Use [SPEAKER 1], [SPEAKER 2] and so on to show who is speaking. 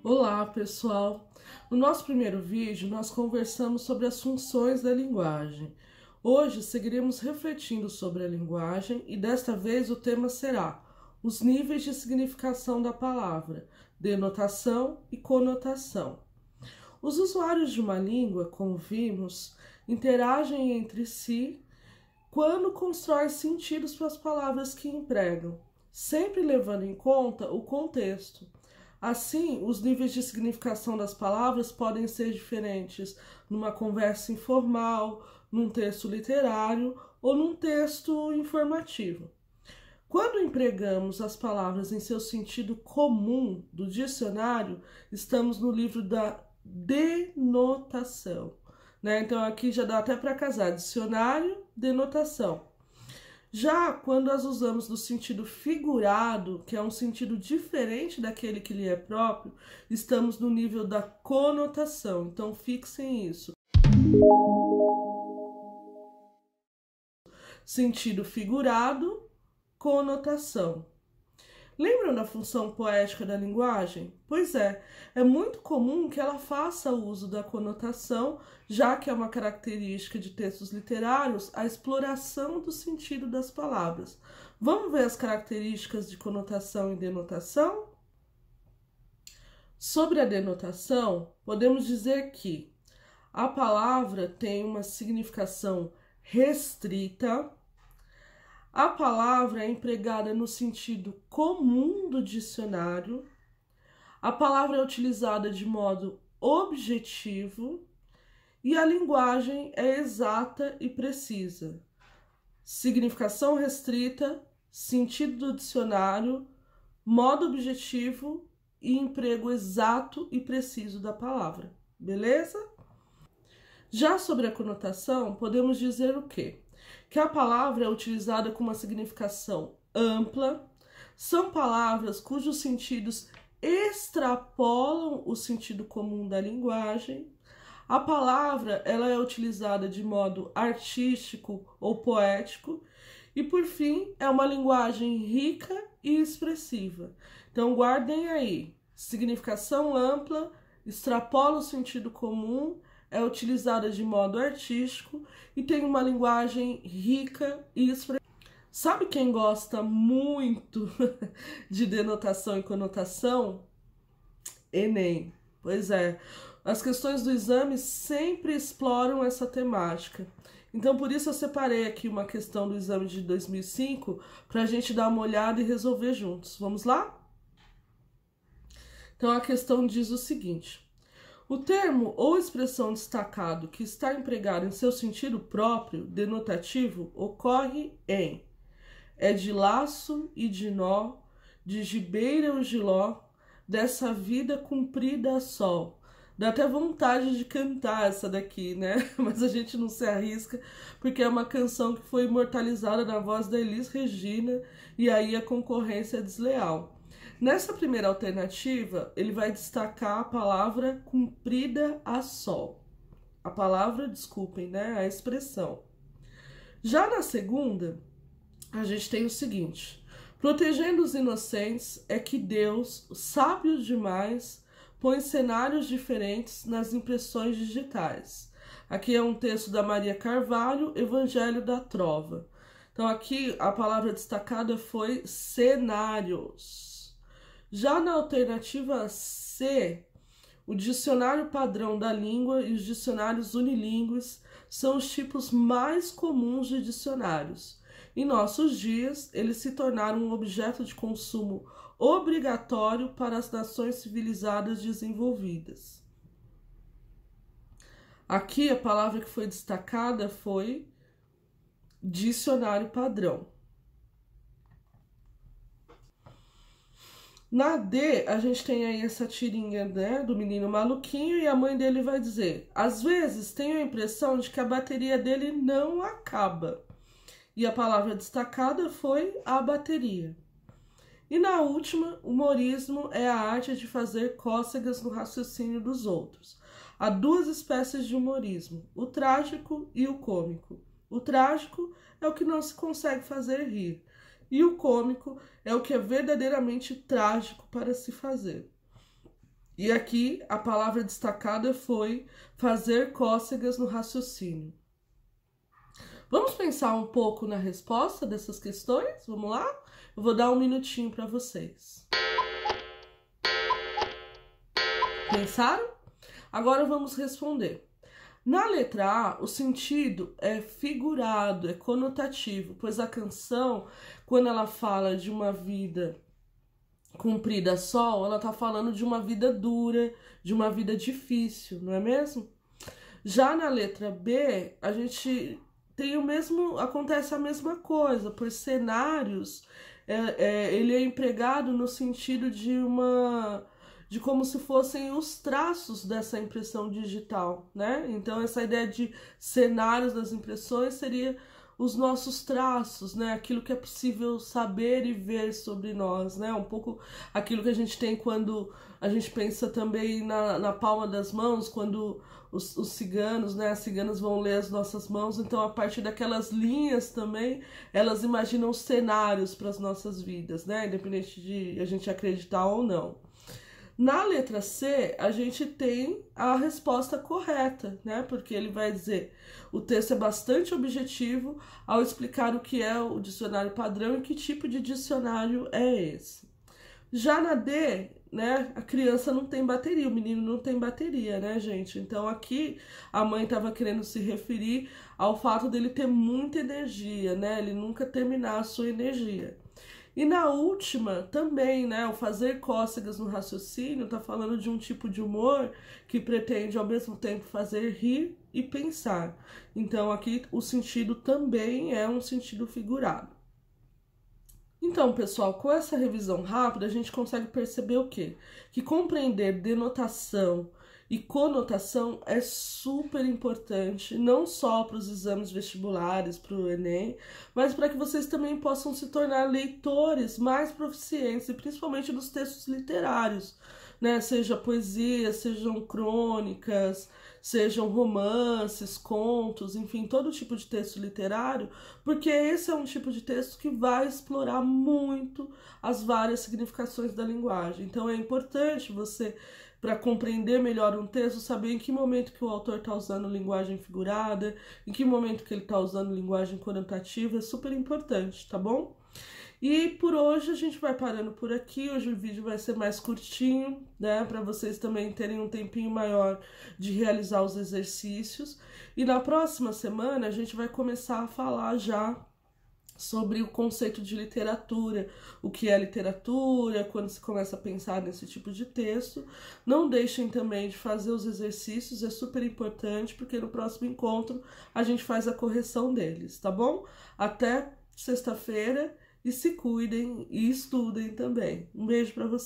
[SPEAKER 1] Olá, pessoal! No nosso primeiro vídeo, nós conversamos sobre as funções da linguagem. Hoje, seguiremos refletindo sobre a linguagem e desta vez o tema será os níveis de significação da palavra, denotação e conotação. Os usuários de uma língua, como vimos, interagem entre si quando constroem sentidos para as palavras que empregam, sempre levando em conta o contexto. Assim, os níveis de significação das palavras podem ser diferentes numa conversa informal, num texto literário ou num texto informativo. Quando empregamos as palavras em seu sentido comum do dicionário, estamos no livro da denotação, né? Então aqui já dá até para casar dicionário, denotação. Já quando as usamos no sentido figurado, que é um sentido diferente daquele que lhe é próprio, estamos no nível da conotação. Então, fixem isso. Sentido figurado, conotação. Lembram da função poética da linguagem? Pois é muito comum que ela faça uso da conotação, já que é uma característica de textos literários a exploração do sentido das palavras. Vamos ver as características de conotação e denotação? Sobre a denotação, podemos dizer que a palavra tem uma significação restrita. A palavra é empregada no sentido comum do dicionário. A palavra é utilizada de modo objetivo e a linguagem é exata e precisa. Significação restrita, sentido do dicionário, modo objetivo e emprego exato e preciso da palavra. Beleza? Já sobre a conotação, podemos dizer o quê? Que a palavra é utilizada com uma significação ampla, são palavras cujos sentidos extrapolam o sentido comum da linguagem. A palavra ela é utilizada de modo artístico ou poético e, por fim, é uma linguagem rica e expressiva. Então, guardem aí, significação ampla, extrapola o sentido comum, é utilizada de modo artístico e tem uma linguagem rica e expressiva. Sabe quem gosta muito de denotação e conotação? Enem. Pois é, as questões do exame sempre exploram essa temática. Então, por isso eu separei aqui uma questão do exame de 2005 para a gente dar uma olhada e resolver juntos. Vamos lá? Então, a questão diz o seguinte: o termo ou expressão destacado que está empregado em seu sentido próprio, denotativo, ocorre em é de laço e de nó, de gibeira ou giló, dessa vida cumprida a sol. Dá até vontade de cantar essa daqui, né? Mas a gente não se arrisca, porque é uma canção que foi imortalizada na voz da Elis Regina, e aí a concorrência é desleal. Nessa primeira alternativa, ele vai destacar a palavra cumprida a sol. A palavra, desculpem, né? A expressão. Já na segunda, a gente tem o seguinte: protegendo os inocentes é que Deus, sábio demais, põe cenários diferentes nas impressões digitais. Aqui é um texto da Maria Carvalho, Evangelho da Trova. Então aqui a palavra destacada foi cenários. Já na alternativa C, o dicionário padrão da língua e os dicionários unilíngues são os tipos mais comuns de dicionários. Em nossos dias, eles se tornaram um objeto de consumo obrigatório para as nações civilizadas desenvolvidas. Aqui a palavra que foi destacada foi dicionário padrão. Na D, a gente tem aí essa tirinha, né, do menino maluquinho e a mãe dele vai dizer: às vezes tenho a impressão de que a bateria dele não acaba. E a palavra destacada foi a bateria. E na última, humorismo é a arte de fazer cócegas no raciocínio dos outros. Há duas espécies de humorismo, o trágico e o cômico. O trágico é o que não se consegue fazer rir, e o cômico é o que é verdadeiramente trágico para se fazer. E aqui a palavra destacada foi fazer cócegas no raciocínio. Vamos pensar um pouco na resposta dessas questões? Vamos lá? Eu vou dar um minutinho para vocês. Pensaram? Agora vamos responder. Na letra A, o sentido é figurado, é conotativo, pois a canção, quando ela fala de uma vida cumprida só, ela está falando de uma vida dura, de uma vida difícil, não é mesmo? Já na letra B, a gente tem o mesmo, acontece a mesma coisa, por cenários, ele é empregado no sentido de como se fossem os traços dessa impressão digital, né? Então essa ideia de cenários das impressões seria os nossos traços, né? Aquilo que é possível saber e ver sobre nós, né? Um pouco aquilo que a gente tem quando a gente pensa também na palma das mãos, quando os ciganos, né? As ciganas vão ler as nossas mãos, então a partir daquelas linhas também, elas imaginam cenários para as nossas vidas, né? Independente de a gente acreditar ou não. Na letra C, a gente tem a resposta correta, né? Porque ele vai dizer, o texto é bastante objetivo ao explicar o que é o dicionário padrão e que tipo de dicionário é esse. Já na D, né, a criança não tem bateria, o menino não tem bateria, né, gente? Então aqui a mãe estava querendo se referir ao fato dele ter muita energia, né? Ele nunca terminar a sua energia. E na última também, né, o fazer cócegas no raciocínio tá falando de um tipo de humor que pretende ao mesmo tempo fazer rir e pensar. Então aqui o sentido também é um sentido figurado. Então, pessoal, com essa revisão rápida, a gente consegue perceber o quê? Que compreender denotação e conotação é super importante, não só para os exames vestibulares, para o Enem, mas para que vocês também possam se tornar leitores mais proficientes, e principalmente dos textos literários, né? Seja poesia, sejam crônicas, sejam romances, contos, enfim, todo tipo de texto literário, porque esse é um tipo de texto que vai explorar muito as várias significações da linguagem. Então é importante você, para compreender melhor um texto, saber em que momento que o autor está usando linguagem figurada, em que momento que ele está usando linguagem conotativa, é super importante, tá bom? E por hoje a gente vai parando por aqui. Hoje o vídeo vai ser mais curtinho, né? Para vocês também terem um tempinho maior de realizar os exercícios. E na próxima semana a gente vai começar a falar já sobre o conceito de literatura, o que é literatura, quando se começa a pensar nesse tipo de texto. Não deixem também de fazer os exercícios, é super importante, porque no próximo encontro a gente faz a correção deles, tá bom? Até sexta-feira. E se cuidem e estudem também. Um beijo para vocês.